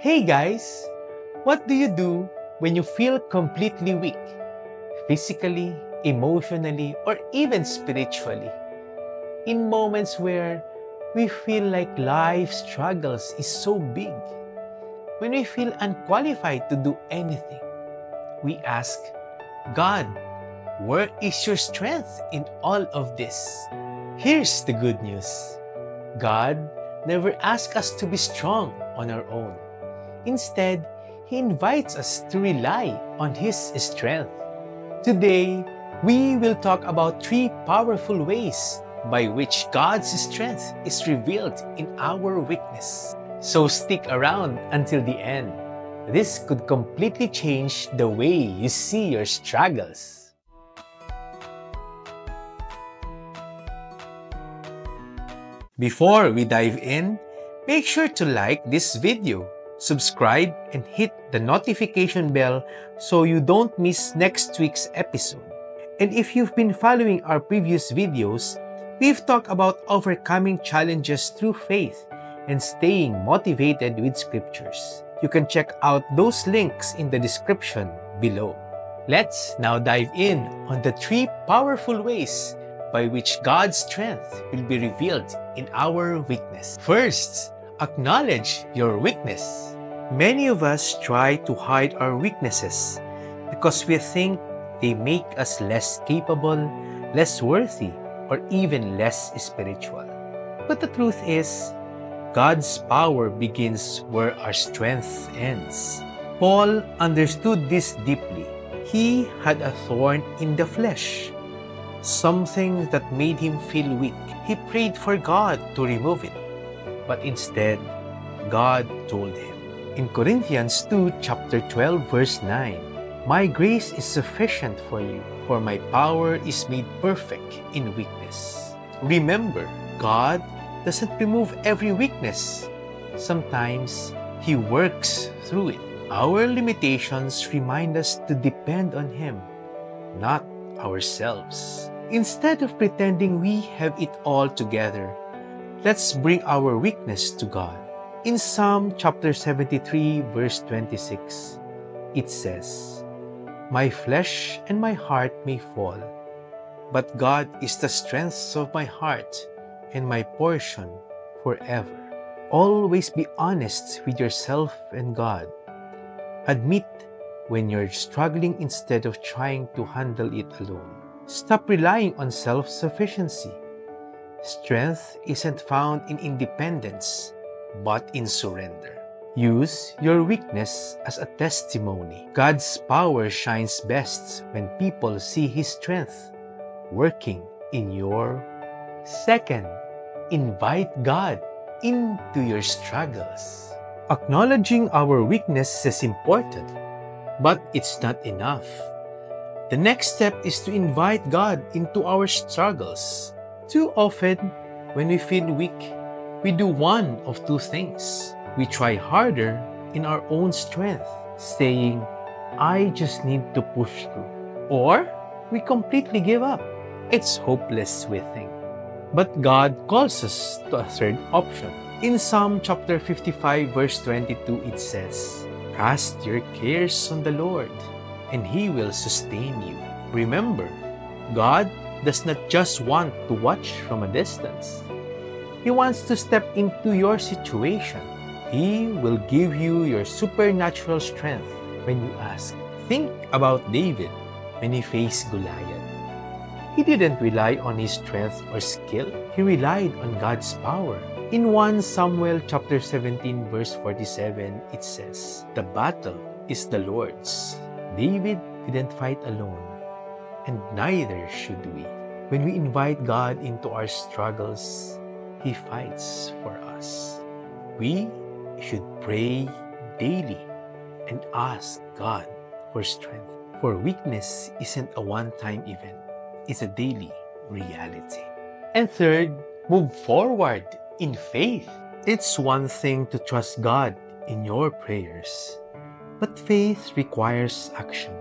Hey guys! What do you do when you feel completely weak? Physically, emotionally, or even spiritually? In moments where we feel like life's struggles is so big. When we feel unqualified to do anything, we ask, God, where is your strength in all of this? Here's the good news. God never asks us to be strong on our own. Instead, He invites us to rely on His strength. Today, we will talk about 3 powerful ways by which God's strength is revealed in our weakness. So stick around until the end. This could completely change the way you see your struggles. Before we dive in, make sure to like this video, subscribe, and hit the notification bell so you don't miss next week's episode. And if you've been following our previous videos, we've talked about overcoming challenges through faith and staying motivated with scriptures. You can check out those links in the description below. Let's now dive in on the 3 powerful ways by which God's strength will be revealed in our weakness. First, acknowledge your weakness. Many of us try to hide our weaknesses because we think they make us less capable, less worthy, or even less spiritual. But the truth is, God's power begins where our strength ends. Paul understood this deeply. He had a thorn in the flesh, something that made him feel weak. He prayed for God to remove it, but instead, God told him. In Corinthians 2, chapter 12, verse 9, "My grace is sufficient for you, for my power is made perfect in weakness." Remember, God doesn't remove every weakness. Sometimes, He works through it. Our limitations remind us to depend on Him, not ourselves. Instead of pretending we have it all together, let's bring our weakness to God. In Psalm chapter 73, verse 26, it says, "My flesh and my heart may fall, but God is the strength of my heart and my portion forever." Always be honest with yourself and God. Admit when you're struggling instead of trying to handle it alone. Stop relying on self-sufficiency. Strength isn't found in independence, but in surrender. Use your weakness as a testimony. God's power shines best when people see His strength working in your. Second, invite God into your struggles. Acknowledging our weakness is important, but it's not enough. The next step is to invite God into our struggles. Too often, when we feel weak, we do one of 2 things. We try harder in our own strength, saying, "I just need to push through." Or we completely give up. It's hopeless, we think. But God calls us to a third option. In Psalm chapter 55, verse 22, it says, "Cast your cares on the Lord, and He will sustain you." Remember, God does not just want to watch from a distance. He wants to step into your situation. He will give you your supernatural strength when you ask. Think about David when he faced Goliath. He didn't rely on his strength or skill. He relied on God's power. In 1 Samuel chapter 17, verse 47, it says, "The battle is the Lord's." David didn't fight alone, and neither should we. When we invite God into our struggles, He fights for us. We should pray daily and ask God for strength. For weakness isn't a one-time event. It's a daily reality. And third, move forward in faith. It's one thing to trust God in your prayers, but faith requires action.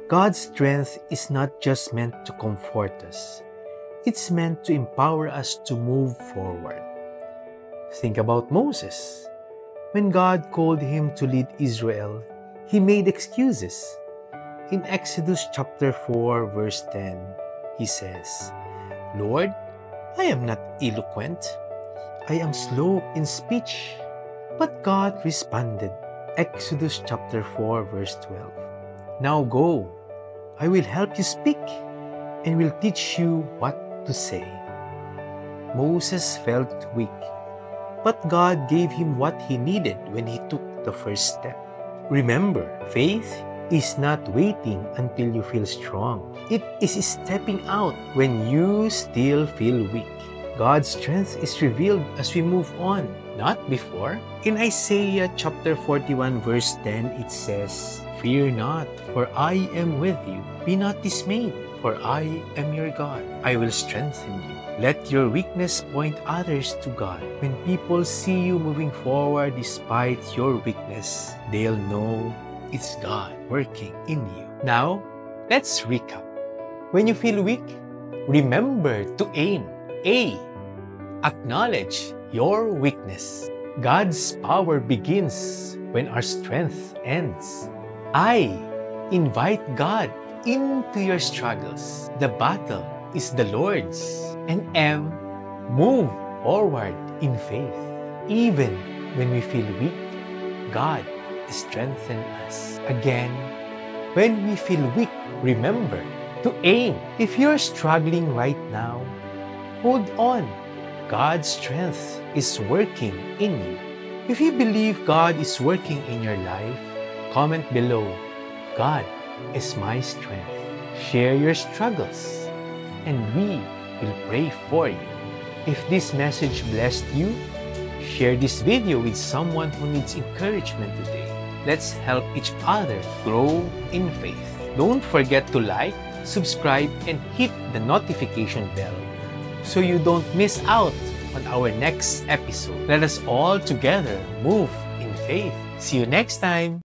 God's strength is not just meant to comfort us. It's meant to empower us to move forward. Think about Moses. When God called him to lead Israel, he made excuses. In Exodus chapter 4, verse 10, he says, "Lord, I am not eloquent. I am slow in speech." But God responded, Exodus chapter 4, verse 12, "Now go, I will help you speak and will teach you what to say." Moses felt weak, but God gave him what he needed when he took the first step. Remember, faith is not waiting until you feel strong. It is stepping out when you still feel weak. God's strength is revealed as we move on, not before. In Isaiah chapter 41 verse 10, it says, "Fear not, for I am with you. Be not dismayed, for I am your God. I will strengthen you." Let your weakness point others to God. When people see you moving forward despite your weakness, they'll know it's God working in you. Now, let's recap. When you feel weak, remember to aim. A. Acknowledge your weakness. God's power begins when our strength ends. I. Invite God into your struggles. The battle is the Lord's. And M. Move forward in faith. Even when we feel weak, God strengthens us. Again, when we feel weak, remember to aim. If you're struggling right now, hold on. God's strength is working in you. If you believe God is working in your life, comment below, "God is my strength." Share your struggles, and we will pray for you. If this message blessed you, share this video with someone who needs encouragement today. Let's help each other grow in faith. Don't forget to like, subscribe, and hit the notification bell so you don't miss out on our next episode. Let us all together move in faith. See you next time.